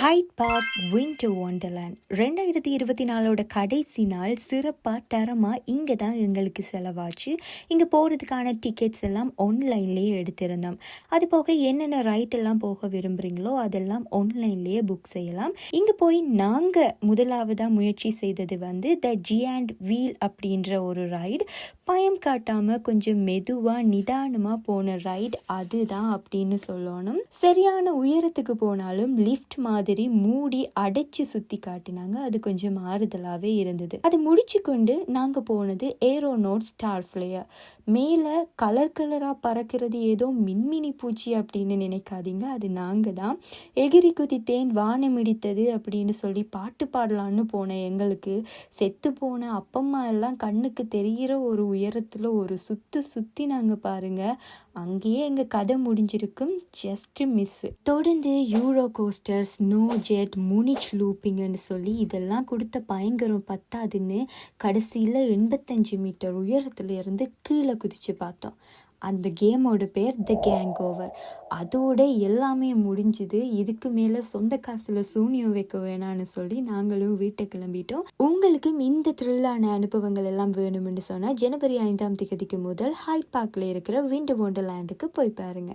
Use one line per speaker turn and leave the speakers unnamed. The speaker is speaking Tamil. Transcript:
ஹைட் பார்க் வின்டர் ஒண்டர்லேண்ட் 2024 கடைசி நாள் சிறப்பாக தரமாக இங்கே தான் எங்களுக்கு செலவாச்சு. இங்கே போகிறதுக்கான டிக்கெட்ஸ் எல்லாம் ஆன்லைன்லேயே எடுத்திருந்தோம். அது போக என்னென்ன ரைட் எல்லாம் போக விரும்புகிறீங்களோ அதெல்லாம் ஆன்லைன்லேயே புக் செய்யலாம். இங்கே போய் நாங்கள் முதலாவதாக முயற்சி செய்தது த ஜியாண்ட் வீல் அப்படின்ற ஒரு ரைடு. பயம் காட்டாமல் கொஞ்சம் மெதுவாக நிதானமாக போன ரைடு அதுதான் அப்படின்னு சொல்லணும். சரியான உயரத்துக்கு போனாலும் லிஃப்ட் மாதிரி மூடி அடைச்சு சுத்தி காட்டினாங்க. அது கொஞ்சம் மாறுதலாவே இருந்தது. அது முடிச்சு கொண்டு நாங்க போனது ஏரோனோட் ஸ்டார் ஃபிளையர். மேல கலர் கலரா பறக்கிறது ஏதோ மின்மினி பூச்சி அப்படின்னு நினைக்காதீங்க, அது நாங்க தான். எகிரி குதித்தேன் வானம் இடித்தது அப்படின்னு சொல்லி பாட்டு பாடலான்னு போன எங்களுக்கு செத்து போன அப்பம்மா எல்லாம் கண்ணுக்கு தெரிகிற ஒரு உயரத்துல ஒரு சுத்தி நாங்க பாருங்க. அங்கேயே எங்க கதை முடிஞ்சிருக்கும். Just miss. தொடர்ந்து Euro coaster, snow jet, Munich லூப்பிங்னு சொல்லி இதெல்லாம் கொடுத்த பயங்கரம் பத்தாதுன்னு கடைசியில் 85 மீட்டர் உயரத்துல இருந்து கீழே குதிச்சு பார்த்தோம். அந்த கேமோட பேர் த கேங் ஓவர். அதோட எல்லாமே முடிஞ்சுது. இதுக்கு மேலே சொந்த காசில் சூனியம் வைக்க வேணான்னு சொல்லி நாங்களும் வீட்டை கிளம்பிட்டோம். உங்களுக்கும் இந்த த்ரில்லான அனுபவங்கள் எல்லாம் வேணும்னு சொன்னால் ஜனவரி 5ஆம் தேதிக்கு முதல் ஹைட் பார்க்கில் இருக்கிற விண்டர் ஒண்டர்லேண்டுக்கு போய் பாருங்க.